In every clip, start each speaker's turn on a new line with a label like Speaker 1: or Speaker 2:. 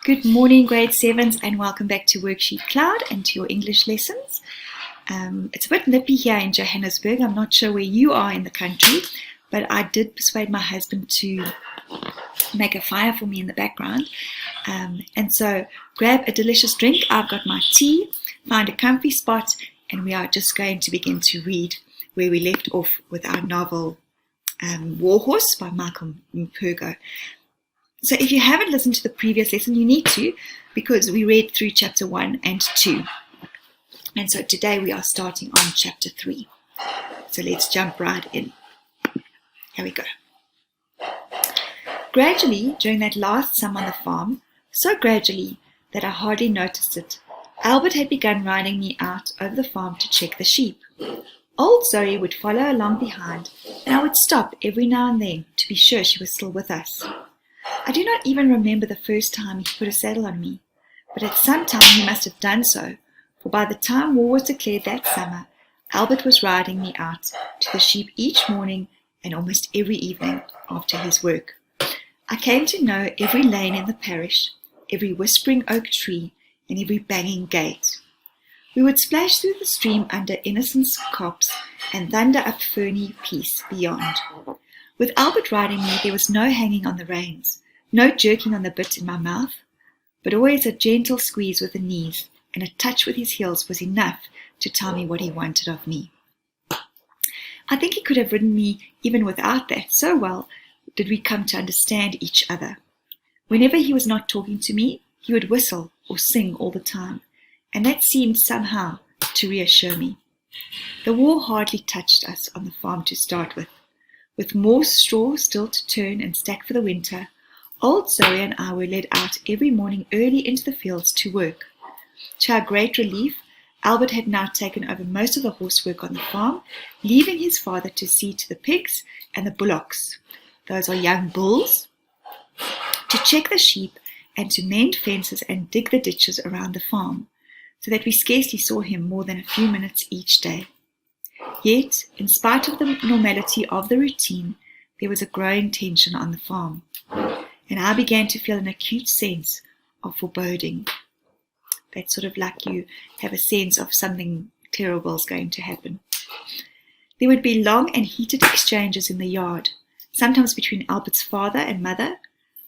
Speaker 1: Good morning, grade 7s, and welcome back to WorksheetCloud and to your English lessons. It's a bit nippy here in Johannesburg. I'm not sure where you are in the country, but I did persuade my husband to make a fire for me in the background. And so grab a delicious drink. I've got my tea, find a comfy spot, and we are just going to begin to read where we left off with our novel Warhorse by Michael Mpergo. So if you haven't listened to the previous lesson, you need to, because we read through chapter 1 and 2. And so today we are starting on chapter 3. So let's jump right in. Here we go. Gradually, during that last summer on the farm, so gradually that I hardly noticed it, Albert had begun riding me out over the farm to check the sheep. Old Zoe would follow along behind, and I would stop every now and then to be sure she was still with us. I do not even remember the first time he put a saddle on me, but at some time he must have done so, for by the time war was declared that summer, Albert was riding me out to the sheep each morning and almost every evening after his work. I came to know every lane in the parish, every whispering oak tree, and every banging gate. We would splash through the stream under Innocent's copse and thunder up Ferny Peace beyond. With Albert riding me, there was no hanging on the reins, no jerking on the bit in my mouth, but always a gentle squeeze with the knees, and a touch with his heels was enough to tell me what he wanted of me. I think he could have ridden me even without that, so well did we come to understand each other. Whenever he was not talking to me, he would whistle or sing all the time, and that seemed somehow to reassure me. The war hardly touched us on the farm to start with. With more straw still to turn and stack for the winter, old Zoe and I were led out every morning early into the fields to work. To our great relief, Albert had now taken over most of the horsework on the farm, leaving his father to see to the pigs and the bullocks. Those are young bulls, to check the sheep and to mend fences and dig the ditches around the farm, so that we scarcely saw him more than a few minutes each day. Yet, in spite of the normality of the routine, there was a growing tension on the farm, and I began to feel an acute sense of foreboding. That's sort of like you have a sense of something terrible is going to happen. There would be long and heated exchanges in the yard, sometimes between Albert's father and mother,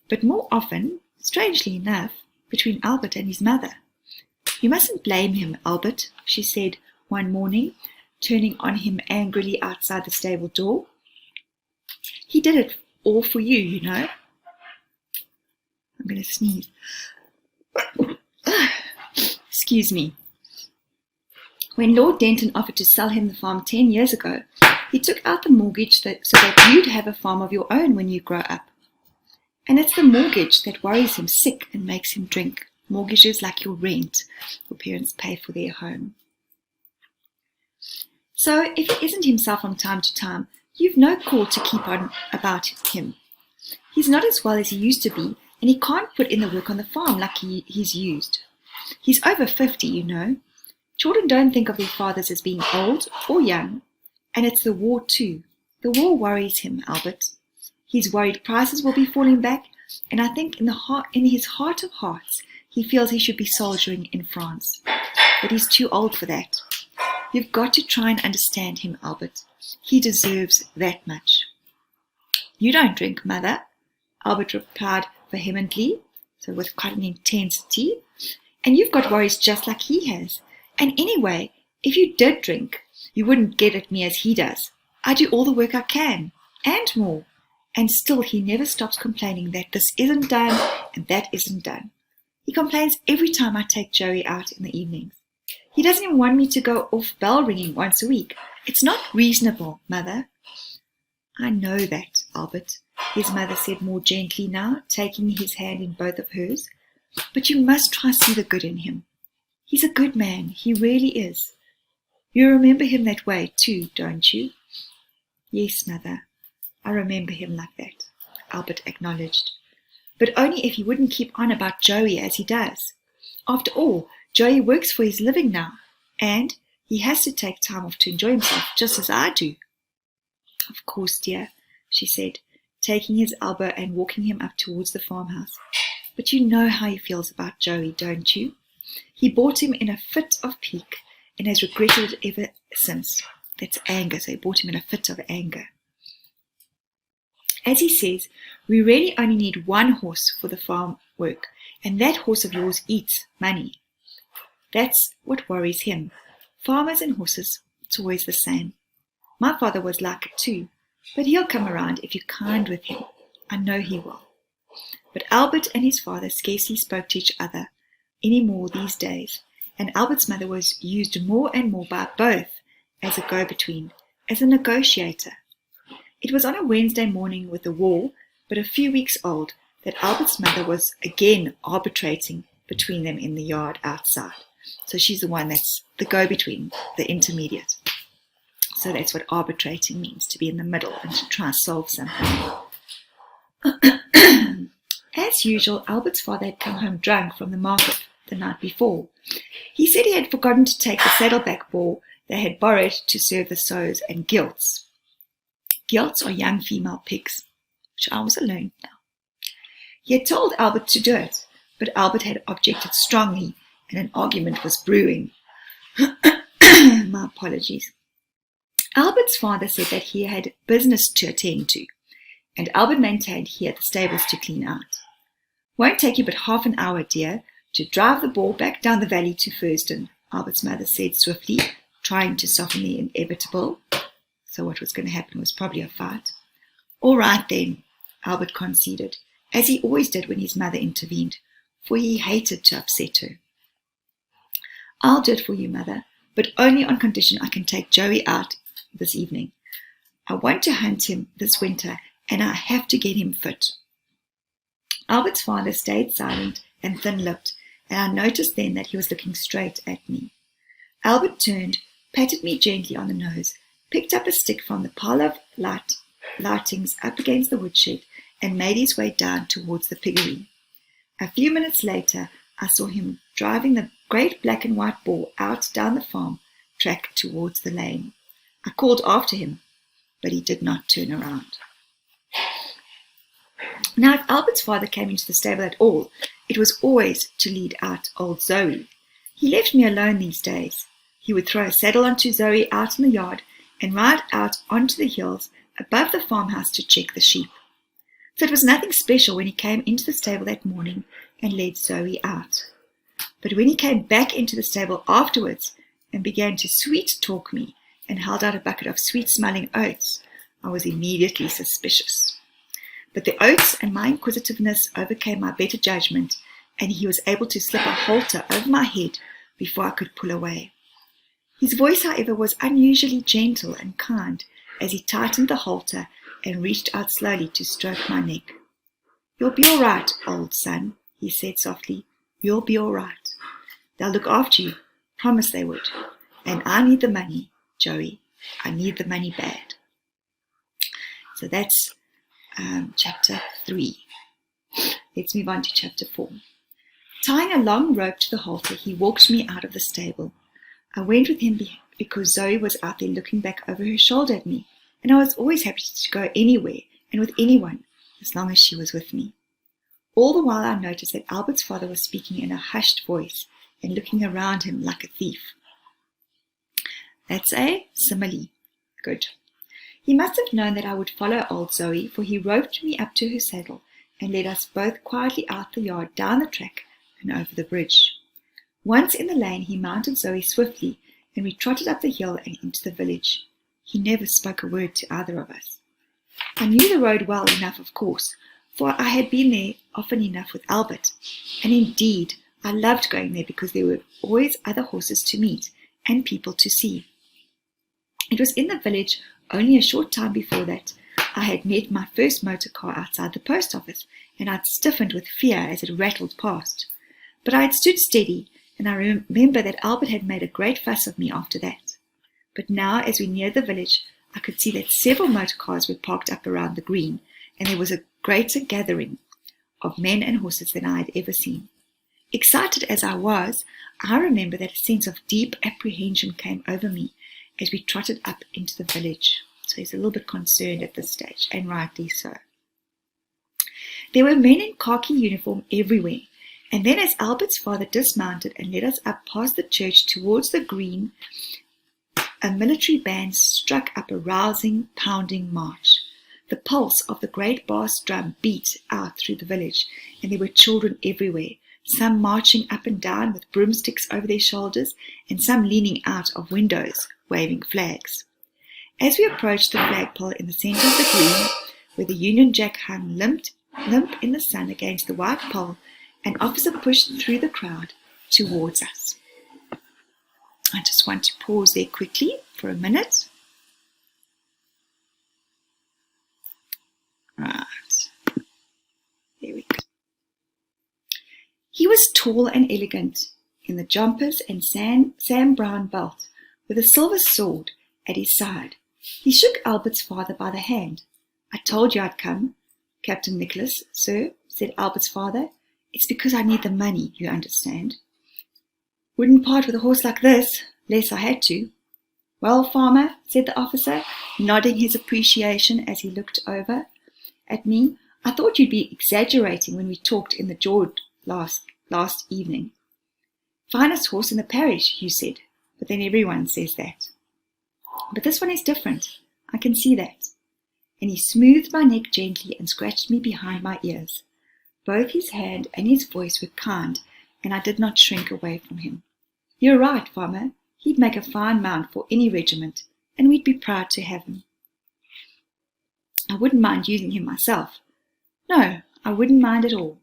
Speaker 1: but more often, strangely enough, between Albert and his mother. "You mustn't blame him, Albert," she said one morning, turning on him angrily outside the stable door. "He did it all for you, you know." I'm going to sneeze. Excuse me. When Lord Denton offered to sell him the farm 10 years ago, he took out the mortgage so that you'd have a farm of your own when you grow up. And it's the mortgage that worries him sick and makes him drink. Mortgages like your rent, your parents pay for their home. So if he isn't himself from time to time, you've no call to keep on about him. He's not as well as he used to be, and he can't put in the work on the farm like he's used. He's over 50, you know. Children don't think of their fathers as being old or young, and it's the war too. The war worries him, Albert. He's worried prices will be falling back, and I think in his heart of hearts, he feels he should be soldiering in France. But he's too old for that. You've got to try and understand him, Albert. He deserves that much. "You don't drink, Mother," Albert replied vehemently, so with quite an intensity. "And you've got worries just like he has. And anyway, if you did drink, you wouldn't get at me as he does. I do all the work I can, and more. And still he never stops complaining that this isn't done and that isn't done. He complains every time I take Joey out in the evenings. He doesn't even want me to go off bell ringing once a week. It's not reasonable, Mother." "I know that, Albert," his mother said more gently now, taking his hand in both of hers. "But you must try to see the good in him. He's a good man, he really is. You remember him that way too, don't you?" "Yes, Mother, I remember him like that," Albert acknowledged. "But only if he wouldn't keep on about Joey as he does. After all, Joey works for his living now, and he has to take time off to enjoy himself, just as I do." "Of course, dear," she said, taking his elbow and walking him up towards the farmhouse. But you know how he feels about Joey, don't you? He bought him in a fit of pique and has regretted it ever since. That's anger, so he bought him in a fit of anger. As he says, we really only need one horse for the farm work, and that horse of yours eats money. That's what worries him. Farmers and horses, it's always the same. My father was like it too, but he'll come around if you're kind with him. I know he will. But Albert and his father scarcely spoke to each other any more these days, and Albert's mother was used more and more by both as a go-between, as a negotiator. It was on a Wednesday morning with the war, but a few weeks old, that Albert's mother was again arbitrating between them in the yard outside. So she's the one that's the go-between, the intermediate. So that's what arbitrating means, to be in the middle and to try and solve something. As usual, Albert's father had come home drunk from the market the night before. He said he had forgotten to take the saddleback ball they had borrowed to serve the sows and gilts. Gilts are young female pigs, which I also learned now. He had told Albert to do it, but Albert had objected strongly, and an argument was brewing. My apologies. Albert's father said that he had business to attend to, and Albert maintained he had the stables to clean out. Won't take you but half an hour, dear, to drive the ball back down the valley to Furston, Albert's mother said swiftly, trying to soften the inevitable. So what was going to happen was probably a fight. All right then, Albert conceded, as he always did when his mother intervened, for he hated to upset her. I'll do it for you, mother, but only on condition I can take Joey out this evening. I want to hunt him this winter, and I have to get him fit. Albert's father stayed silent and thin-lipped, and I noticed then that he was looking straight at me. Albert turned, patted me gently on the nose, picked up a stick from the pile of lightings up against the woodshed, and made his way down towards the piggery. A few minutes later, I saw him driving the great black and white ball out down the farm track towards the lane. I called after him, but he did not turn around. Now, if Albert's father came into the stable at all, it was always to lead out old Zoe. He left me alone these days. He would throw a saddle onto Zoe out in the yard and ride out onto the hills above the farmhouse to check the sheep. So it was nothing special when he came into the stable that morning and led Zoe out. But when he came back into the stable afterwards and began to sweet-talk me and held out a bucket of sweet-smelling oats, I was immediately suspicious. But the oats and my inquisitiveness overcame my better judgment, and he was able to slip a halter over my head before I could pull away. His voice, however, was unusually gentle and kind as he tightened the halter and reached out slowly to stroke my neck. "You'll be all right, old son," he said softly. "You'll be all right. They'll look after you. Promise they would. And I need the money, Joey. I need the money bad." So that's chapter 3. Let's move on to chapter 4. Tying a long rope to the halter, he walked me out of the stable. I went with him because Zoe was out there looking back over her shoulder at me, and I was always happy to go anywhere and with anyone as long as she was with me. All the while I noticed that Albert's father was speaking in a hushed voice and looking around him like a thief. That's a simile. Good. He must have known that I would follow old Zoe, for he roped me up to her saddle and led us both quietly out the yard, down the track, and over the bridge. Once in the lane, he mounted Zoe swiftly, and we trotted up the hill and into the village. He never spoke a word to either of us. I knew the road well enough, of course, for I had been there often enough with Albert, and indeed I loved going there because there were always other horses to meet and people to see. It was in the village only a short time before that I had met my first motor car outside the post office, and I'd stiffened with fear as it rattled past. But I had stood steady, and I remember that Albert had made a great fuss of me after that. But now, as we neared the village, I could see that several motor cars were parked up around the green, and there was a greater gathering of men and horses than I had ever seen. Excited as I was, I remember that a sense of deep apprehension came over me as we trotted up into the village. So he's a little bit concerned at this stage, and rightly so. There were men in khaki uniform everywhere, and then as Albert's father dismounted and led us up past the church towards the green, a military band struck up a rousing, pounding march. The pulse of the great bass drum beat out through the village, and there were children everywhere, some marching up and down with broomsticks over their shoulders, and some leaning out of windows, waving flags. As we approached the flagpole in the centre of the green, where the Union Jack hung limp in the sun against the white pole, an officer pushed through the crowd towards us. I just want to pause there quickly for a minute. Right. There we go. He was tall and elegant in the jumpers and Sam Brown belt, with a silver sword at his side. He shook Albert's father by the hand. "I told you I'd come, Captain Nicholas, sir," said Albert's father. "It's because I need the money, you understand. Wouldn't part with a horse like this, less I had to." "Well, farmer," said the officer, nodding his appreciation as he looked over at me, "I thought you'd be exaggerating when we talked in the George last evening. Finest horse in the parish, you said, but then everyone says that. But this one is different, I can see that." And he smoothed my neck gently and scratched me behind my ears. Both his hand and his voice were kind, and I did not shrink away from him. "You're right, farmer. He'd make a fine mount for any regiment, and we'd be proud to have him. I wouldn't mind using him myself. No, I wouldn't mind at all.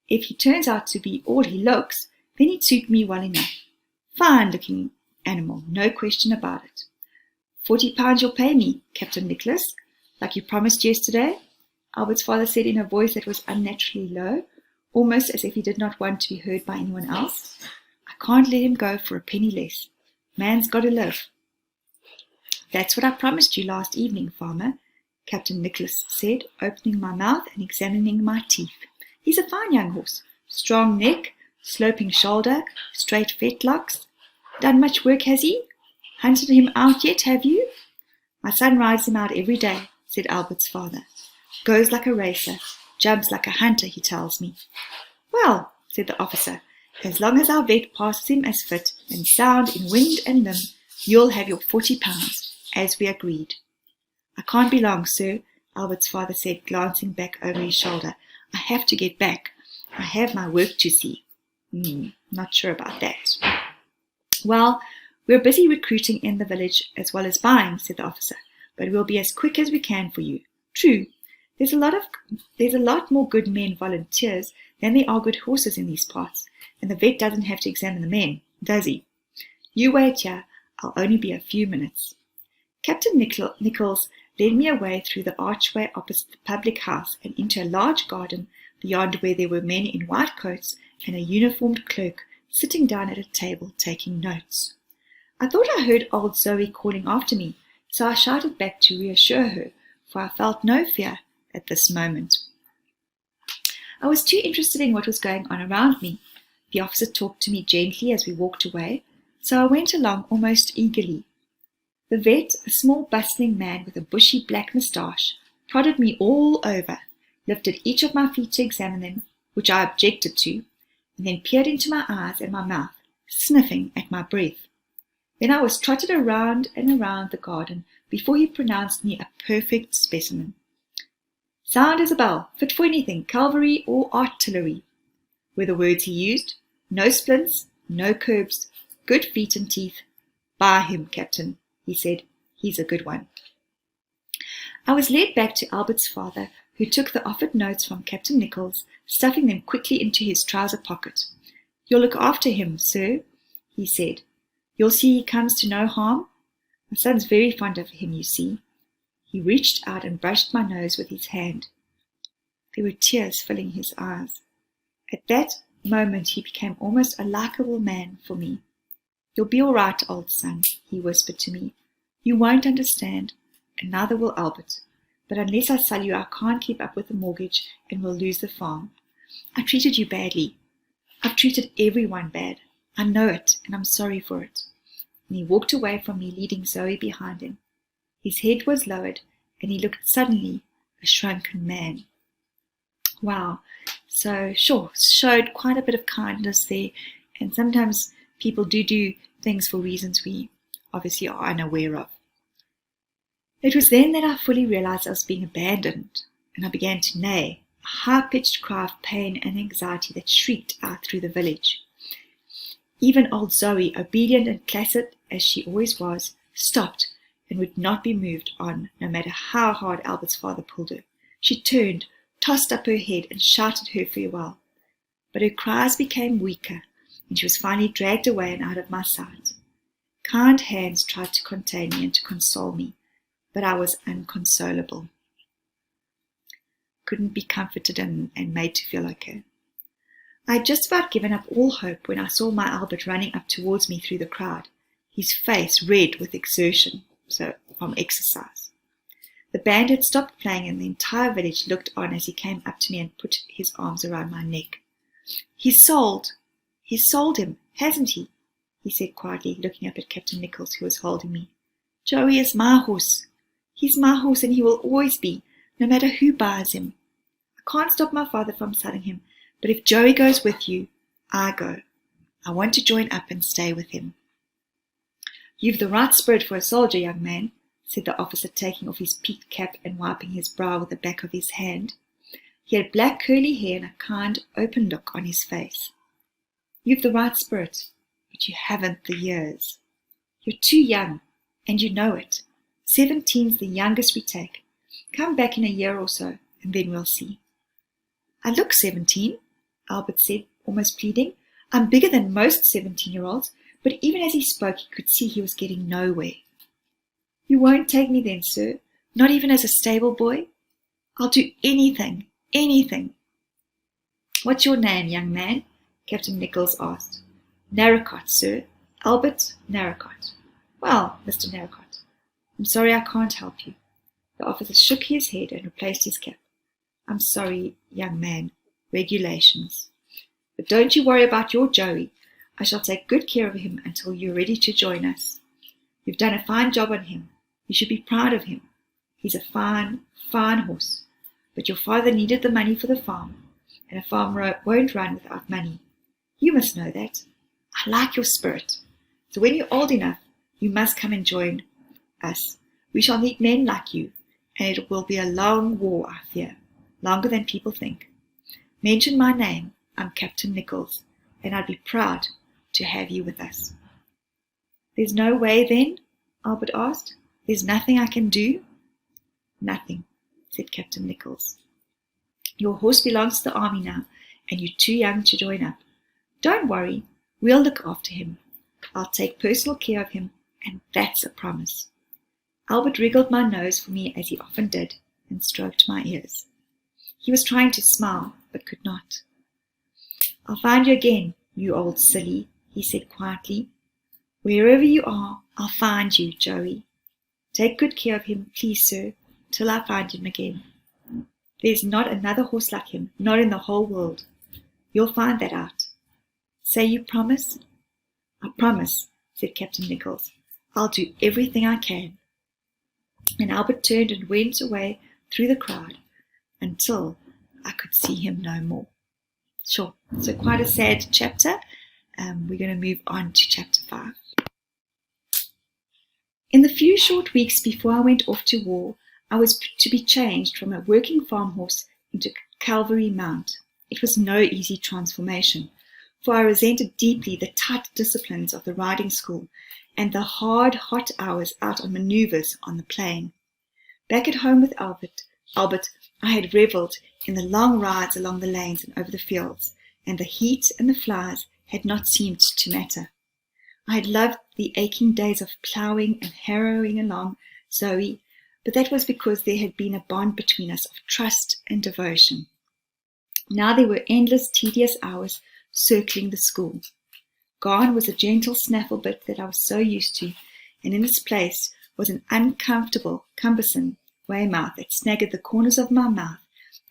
Speaker 1: If he turns out to be all he looks, then he'd suit me well enough. Fine-looking animal, no question about it. £40 you'll pay me, Captain Nicholas, like you promised yesterday," Albert's father said in a voice that was unnaturally low, almost as if he did not want to be heard by anyone else. "I can't let him go for a penny less. Man's got to live." "That's what I promised you last evening, farmer," Captain Nicholas said, opening my mouth and examining my teeth. "He's a fine young horse, strong neck, sloping shoulder, straight fetlocks. Done much work, has he? Hunted him out yet, have you?" "My son rides him out every day," said Albert's father. "Goes like a racer, jumps like a hunter, he tells me." "Well," said the officer, "as long as our vet passes him as fit and sound in wind and limb, you'll have your £40, as we agreed." "I can't be long, sir," Albert's father said, glancing back over his shoulder. "I have to get back. I have my work to see." Not sure about that. "Well, we're busy recruiting in the village as well as buying," said the officer, "but we'll be as quick as we can for you. True, there's a lot more good men volunteers than there are good horses in these parts, and the vet doesn't have to examine the men, does he? You wait here, I'll only be a few minutes." Captain Nichols led me away through the archway opposite the public house and into a large garden beyond, where there were men in white coats and a uniformed clerk sitting down at a table taking notes. I thought I heard old Zoe calling after me, so I shouted back to reassure her, for I felt no fear at this moment. I was too interested in what was going on around me. The officer talked to me gently as we walked away, so I went along almost eagerly. The vet, a small bustling man with a bushy black moustache, prodded me all over, lifted each of my feet to examine them, which I objected to, and then peered into my eyes and my mouth, sniffing at my breath. Then I was trotted around and around the garden before he pronounced me a perfect specimen. "Sound as a bell, fit for anything, cavalry or artillery," were the words he used. "No splints, no curbs, good feet and teeth. Buy him, Captain," he said. "He's a good one." I was led back to Albert's father, who took the offered notes from Captain Nichols, stuffing them quickly into his trouser pocket. "You'll look after him, sir," he said. "You'll see he comes to no harm. My son's very fond of him, you see." He reached out and brushed my nose with his hand. There were tears filling his eyes. At that moment he became almost a likeable man for me. "You'll be all right, old son," he whispered to me. "You won't understand, and neither will Albert. But unless I sell you, I can't keep up with the mortgage, and we'll lose the farm. I treated you badly. I've treated everyone bad. I know it, and I'm sorry for it." And he walked away from me, leading Zoe behind him. His head was lowered, and he looked suddenly a shrunken man. Wow. So, sure, showed quite a bit of kindness there. And sometimes people do things for reasons we obviously are unaware of. It was then that I fully realized I was being abandoned, and I began to neigh, a high-pitched cry of pain and anxiety that shrieked out through the village. Even old Zoe, obedient and placid as she always was, stopped and would not be moved on, no matter how hard Albert's father pulled her. She turned, tossed up her head, and shouted her farewell. But her cries became weaker, and she was finally dragged away and out of my sight. Kind hands tried to contain me and to console me, but I was inconsolable. Couldn't be comforted and made to feel okay. I had just about given up all hope when I saw my Albert running up towards me through the crowd, his face red with exertion, so from exercise. The band had stopped playing and the entire village looked on as he came up to me and put his arms around my neck. He's sold him, hasn't he? He said quietly, looking up at Captain Nichols, who was holding me. Joey is my horse. He's my horse and he will always be, no matter who buys him. I can't stop my father from selling him, but if Joey goes with you, I go. I want to join up and stay with him. You've the right spirit for a soldier, young man, said the officer, taking off his peaked cap and wiping his brow with the back of his hand. He had black curly hair and a kind, open look on his face. You've the right spirit, but you haven't the years. You're too young, and you know it. 17's the youngest we take. Come back in a year or so, and then we'll see. I look 17, Albert said, almost pleading. I'm bigger than most 17-year-olds, but even as he spoke, he could see he was getting nowhere. You won't take me then, sir, not even as a stable boy? I'll do anything. What's your name, young man? Captain Nichols asked. Narracott, sir. Albert Narracott. Well, Mr. Narracott, I'm sorry I can't help you. The officer shook his head and replaced his cap. I'm sorry, young man. Regulations. But don't you worry about your Joey. I shall take good care of him until you're ready to join us. You've done a fine job on him. You should be proud of him. He's a fine horse. But your father needed the money for the farm, and a farm won't run without money. You must know that. I like your spirit. So when you're old enough, you must come and join us. We shall need men like you, and it will be a long war, I fear, longer than people think. Mention my name. I'm Captain Nichols, and I'd be proud to have you with us. There's no way then? Albert asked. There's nothing I can do? Nothing, said Captain Nichols. Your horse belongs to the army now, and you're too young to join up. Don't worry, we'll look after him. I'll take personal care of him, and that's a promise. Albert wriggled my nose for me as he often did, and stroked my ears. He was trying to smile, but could not. I'll find you again, you old silly, he said quietly. Wherever you are, I'll find you, Joey. Take good care of him, please, sir, till I find him again. There's not another horse like him, not in the whole world. You'll find that out. Say you promise? I promise, said Captain Nichols. I'll do everything I can. And Albert turned and went away through the crowd until I could see him no more. Sure, so quite a sad chapter. We're going to move on to chapter 5. In the few short weeks before I went off to war, I was to be changed from a working farm horse into a cavalry mount. It was no easy transformation, for I resented deeply the tight disciplines of the riding school and the hard, hot hours out on manoeuvres on the plain. Back at home with Albert, I had revelled in the long rides along the lanes and over the fields, and the heat and the flies had not seemed to matter. I had loved the aching days of ploughing and harrowing along Zoe, but that was because there had been a bond between us of trust and devotion. Now there were endless, tedious hours circling the school. Gone was a gentle snaffle bit that I was so used to, and in its place was an uncomfortable, cumbersome Weymouth that snagged the corners of my mouth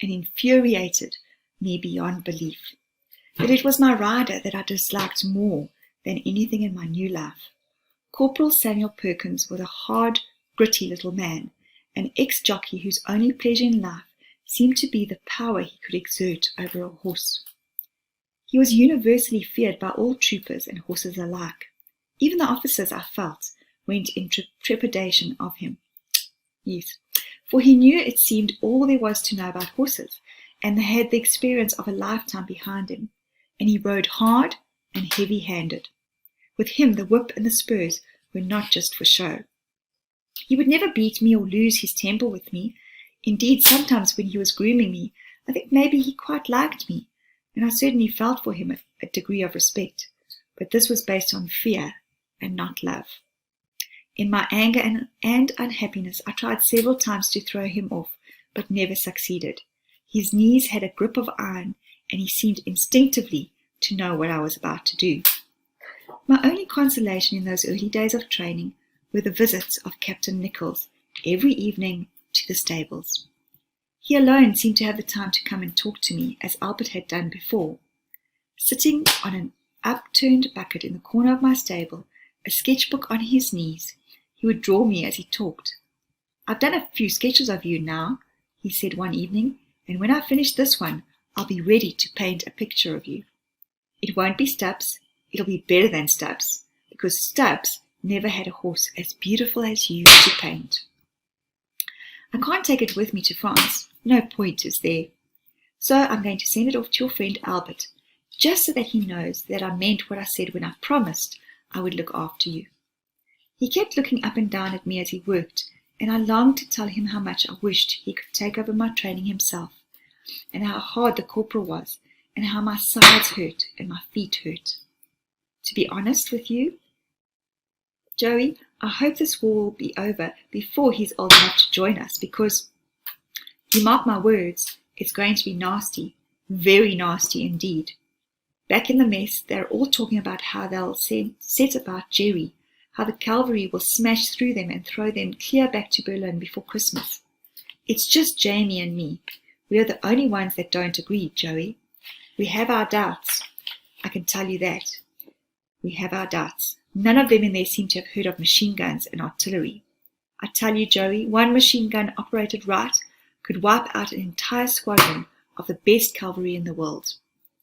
Speaker 1: and infuriated me beyond belief. But it was my rider that I disliked more than anything in my new life. Corporal Samuel Perkins was a hard, gritty little man, an ex-jockey whose only pleasure in life seemed to be the power he could exert over a horse. He was universally feared by all troopers and horses alike. Even the officers, I felt, went in trepidation of him. Yes, for he knew it seemed all there was to know about horses, and they had the experience of a lifetime behind him, and he rode hard and heavy-handed. With him the whip and the spurs were not just for show. He would never beat me or lose his temper with me. Indeed, sometimes when he was grooming me, I think maybe he quite liked me, and I certainly felt for him a degree of respect, but this was based on fear and not love. In my anger and unhappiness, I tried several times to throw him off, but never succeeded. His knees had a grip of iron, and he seemed instinctively to know what I was about to do. My only consolation in those early days of training were the visits of Captain Nichols every evening to the stables. He alone seemed to have the time to come and talk to me, as Albert had done before. Sitting on an upturned bucket in the corner of my stable, a sketchbook on his knees, he would draw me as he talked. "I've done a few sketches of you now," he said one evening, "and when I finish this one, I'll be ready to paint a picture of you. It won't be Stubbs, it'll be better than Stubbs, because Stubbs never had a horse as beautiful as you to paint. I can't take it with me to France. No point is there. So I'm going to send it off to your friend Albert, just so that he knows that I meant what I said when I promised I would look after you." He kept looking up and down at me as he worked, and I longed to tell him how much I wished he could take over my training himself, and how hard the corporal was, and how my sides hurt and my feet hurt. To be honest with you, Joey, I hope this war will be over before he's old enough to join us, because, you mark my words, it's going to be nasty, very nasty indeed. Back in the mess, they're all talking about how they'll set about Jerry, how the cavalry will smash through them and throw them clear back to Berlin before Christmas. It's just Jamie and me. We are the only ones that don't agree, Joey. We have our doubts. I can tell you that. We have our doubts. None of them in there seem to have heard of machine guns and artillery. I tell you, Joey, one machine gun operated right could wipe out an entire squadron of the best cavalry in the world,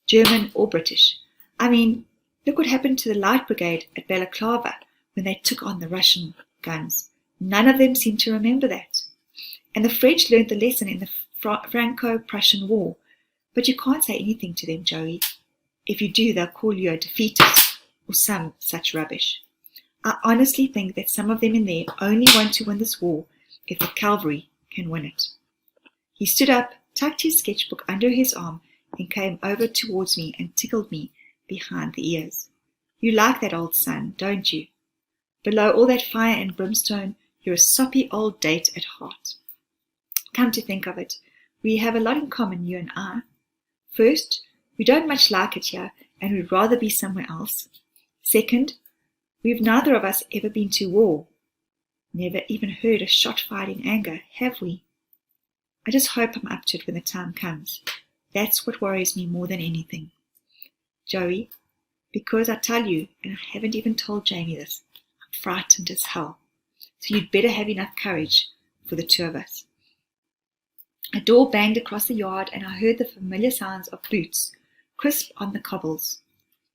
Speaker 1: German or British. I mean, look what happened to the Light Brigade at Balaclava when they took on the Russian guns. None of them seem to remember that. And the French learned the lesson in the Franco-Prussian War. But you can't say anything to them, Joey. If you do, they'll call you a defeatist or some such rubbish. I honestly think that some of them in there only want to win this war if the cavalry can win it. He stood up, tucked his sketchbook under his arm, and came over towards me and tickled me behind the ears. You like that old son, don't you? Below all that fire and brimstone, you're a soppy old date at heart. Come to think of it, we have a lot in common, you and I. First, we don't much like it here, and we'd rather be somewhere else. Second, we've neither of us ever been to war. Never even heard a shot fired in anger, have we? I just hope I'm up to it when the time comes. That's what worries me more than anything. Joey, because I tell you, and I haven't even told Jamie this, I'm frightened as hell. So you'd better have enough courage for the two of us. A door banged across the yard, and I heard the familiar sounds of boots, crisp on the cobbles.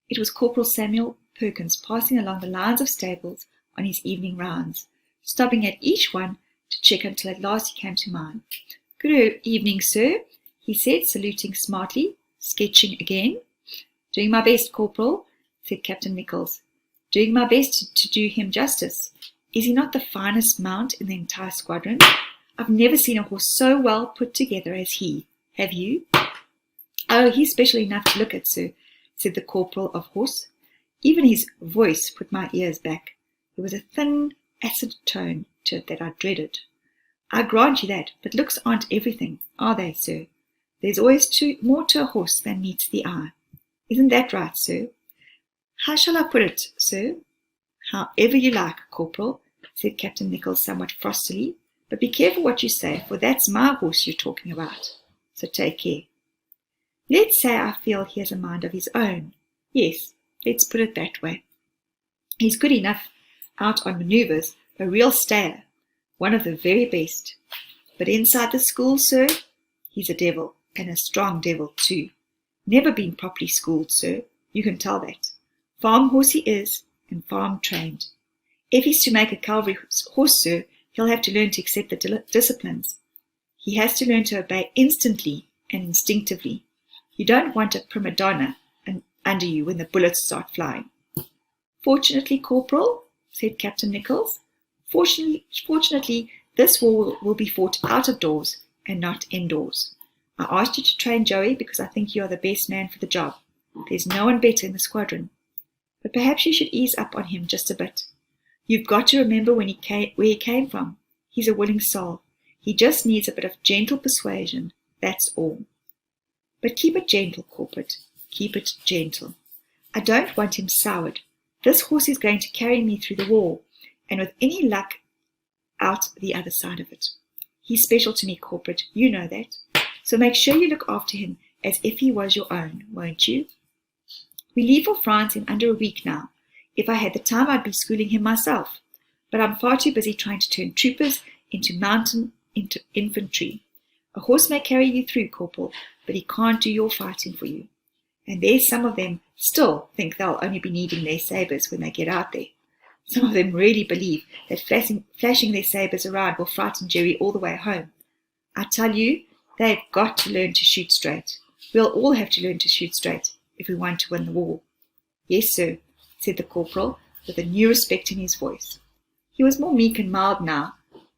Speaker 1: It was Corporal Samuel Perkins passing along the lines of stables on his evening rounds, stopping at each one to check until at last he came to mine. "Good evening, sir," he said, saluting smartly, sketching again. "Doing my best, Corporal," said Captain Nichols. "Doing my best to do him justice. Is he not the finest mount in the entire squadron? I've never seen a horse so well put together as he. Have you?" "Oh, he's special enough to look at, sir," said the corporal of horse. Even his voice put my ears back. There was a thin, acid tone to it that I dreaded. "I grant you that, but looks aren't everything, are they, sir? There's always more to a horse than meets the eye. Isn't that right, sir?" "How shall I put it, sir?" "However you like, Corporal," said Captain Nichols somewhat frostily. "But be careful what you say, for that's my horse you're talking about. So take care. Let's say I feel he has a mind of his own. Yes, let's put it that way. He's good enough out on manoeuvres, a real stayer, one of the very best. But inside the school, sir, He's a devil, and a strong devil too. Never been properly schooled, sir. You can tell that. Farm horse he is, and farm trained. If he's to make a cavalry horse, sir, he'll have to learn to accept the disciplines. He has to learn to obey instantly and instinctively. You don't want a prima donna under you when the bullets start flying. Fortunately, Corporal, said Captain Nichols, fortunately, this war will be fought out of doors and not indoors. I asked you to train Joey because I think you are the best man for the job. There's no one better in the squadron. But perhaps you should ease up on him just a bit. You've got to remember where he came from. He's a willing soul. He just needs a bit of gentle persuasion, that's all. But keep it gentle, Corporate. Keep it gentle. I don't want him soured. This horse is going to carry me through the war, and with any luck, out the other side of it. He's special to me, Corporate. You know that. So make sure you look after him as if he was your own, won't you? We leave for France in under a week now. If I had the time, I'd be schooling him myself. But I'm far too busy trying to turn troopers into infantry. A horse may carry you through, Corporal, but he can't do your fighting for you. And there's some of them still think they'll only be needing their sabres when they get out there. Some of them really believe that flashing their sabres around will frighten Jerry all the way home. I tell you, they've got to learn to shoot straight. We'll all have to learn to shoot straight if we want to win the war. Yes, sir, said the corporal, with a new respect in his voice. He was more meek and mild now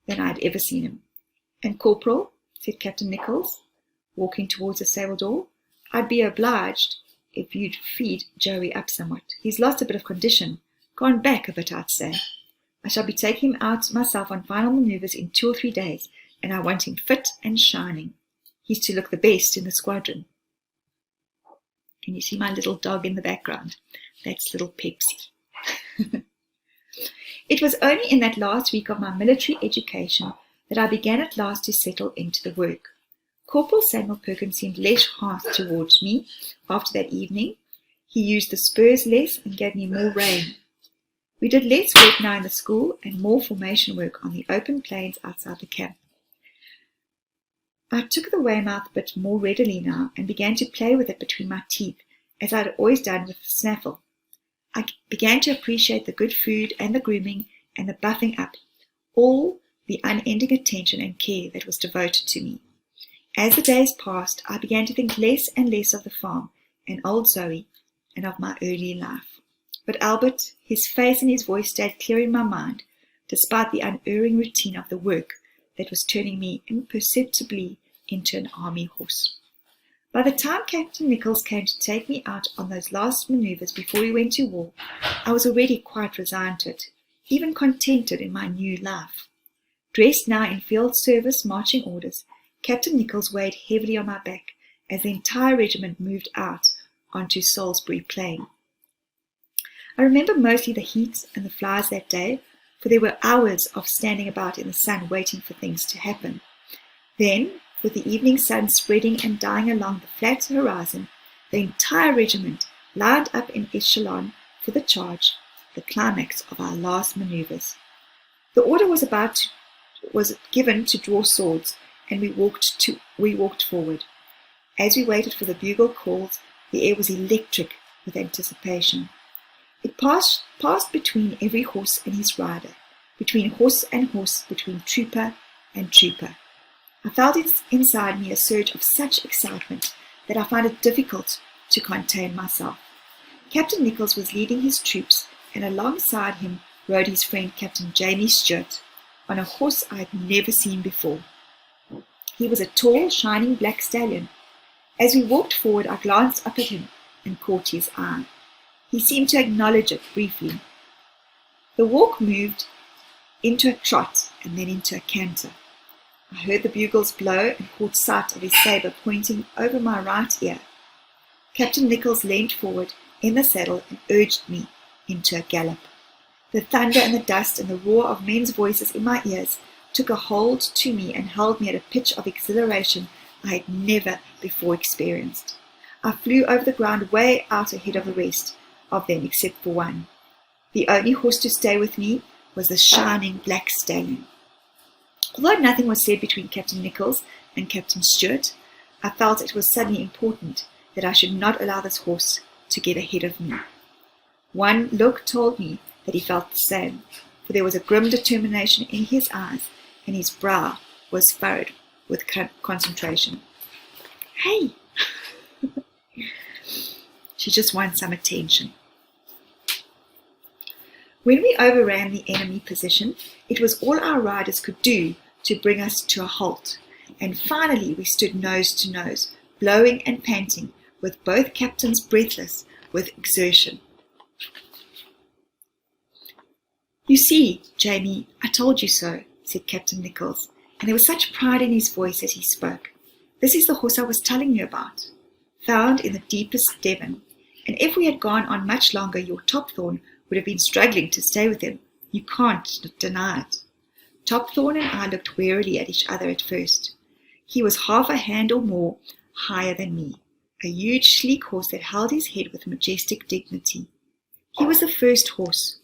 Speaker 1: than I had ever seen him. And, Corporal, said Captain Nichols, walking towards the stable door, I'd be obliged if you'd feed Joey up somewhat. He's lost a bit of condition, gone back a bit, I'd say. I shall be taking him out myself on final manoeuvres in 2 or 3 days, and I want him fit and shining. He's to look the best in the squadron. Can you see my little dog in the background? That's little Pepsi. It was only in that last week of my military education that I began at last to settle into the work. Corporal Samuel Perkins seemed less harsh towards me after that evening. He used the spurs less and gave me more rein. We did less work now in the school and more formation work on the open plains outside the camp. I took the Weymouth bit more readily now and began to play with it between my teeth, as I had always done with the snaffle. I began to appreciate the good food and the grooming and the buffing up, all the unending attention and care that was devoted to me. As the days passed, I began to think less and less of the farm and old Zoe and of my early life. But Albert, his face and his voice stayed clear in my mind, despite the unerring routine of the work that was turning me imperceptibly into an army horse. By the time Captain Nichols came to take me out on those last manoeuvres before we went to war, I was already quite resigned to it, even contented in my new life. Dressed now in field service marching orders, Captain Nichols weighed heavily on my back as the entire regiment moved out onto Salisbury Plain. I remember mostly the heat and the flies that day, for there were hours of standing about in the sun waiting for things to happen. Then, with the evening sun spreading and dying along the flat horizon, the entire regiment lined up in echelon for the charge, the climax of our last manoeuvres. The order was given to draw swords, and we walked forward. As we waited for the bugle calls, the air was electric with anticipation. It passed between every horse and his rider, between horse and horse, between trooper and trooper. I felt inside me a surge of such excitement that I found it difficult to contain myself. Captain Nichols was leading his troops, and alongside him rode his friend Captain Jamie Stewart, on a horse I had never seen before. He was a tall, shining black stallion. As we walked forward, I glanced up at him and caught his eye. He seemed to acknowledge it briefly. The walk moved into a trot and then into a canter. I heard the bugles blow and caught sight of his sabre pointing over my right ear. Captain Nichols leaned forward in the saddle and urged me into a gallop. The thunder and the dust and the roar of men's voices in my ears took a hold to me and held me at a pitch of exhilaration I had never before experienced. I flew over the ground way out ahead of the rest of them except for one. The only horse to stay with me was the shining black stallion. Although nothing was said between Captain Nichols and Captain Stewart, I felt it was suddenly important that I should not allow this horse to get ahead of me. One look told me that he felt the same, for there was a grim determination in his eyes, and his brow was furrowed with concentration. Hey! She just wants some attention. When we overran the enemy position, it was all our riders could do to bring us to a halt, and finally we stood nose to nose, blowing and panting, with both captains breathless with exertion. You see, Jamie, I told you so, said Captain Nichols, and there was such pride in his voice as he spoke. This is the horse I was telling you about, found in the deepest Devon, and if we had gone on much longer, your Topthorn would have been struggling to stay with him. You can't deny it. Topthorn and I looked warily at each other at first. He was half a hand or more higher than me, a huge, sleek horse that held his head with majestic dignity. He was the first horse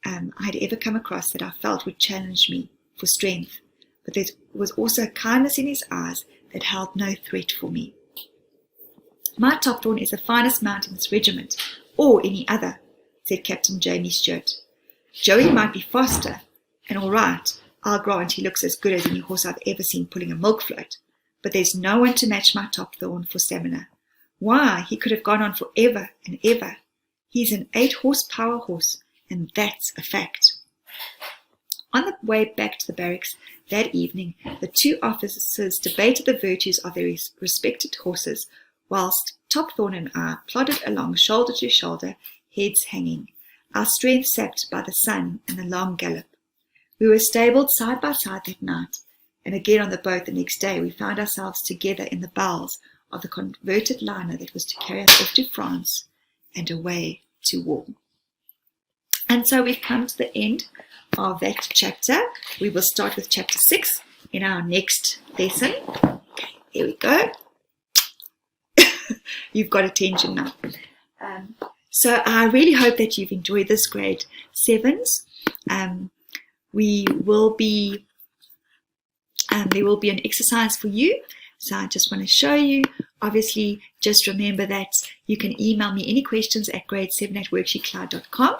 Speaker 1: I had ever come across that I felt would challenge me for strength, but there was also a kindness in his eyes that held no threat for me. My Topthorn is the finest mount in this regiment, or any other, said Captain Jamie Stewart. Joey might be faster, and all right, I'll grant he looks as good as any horse I've ever seen pulling a milk float, but there's no one to match my Topthorn for stamina. Why, he could have gone on for ever and ever. He's an 8-horsepower horse, and that's a fact. On the way back to the barracks that evening, the two officers debated the virtues of their respected horses, whilst Topthorn and I plodded along shoulder to shoulder, heads hanging, our strength sapped by the sun and the long gallop. We were stabled side by side that night, and again on the boat the next day we found ourselves together in the bowels of the converted liner that was to carry us off to France and away to war. And so we've come to the end of that chapter. We will start with chapter 6 in our next lesson. Okay, here we go. You've got attention now. So I really hope that you've enjoyed this grade 7s. There will be an exercise for you. So I just want to show you. Obviously, just remember that you can email me any questions at grade7@worksheetcloud.com,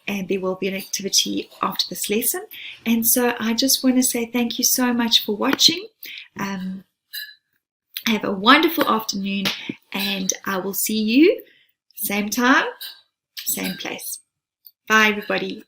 Speaker 1: and there will be an activity after this lesson. And so I just want to say thank you so much for watching. Have a wonderful afternoon, and I will see you same time, same place. Bye, everybody.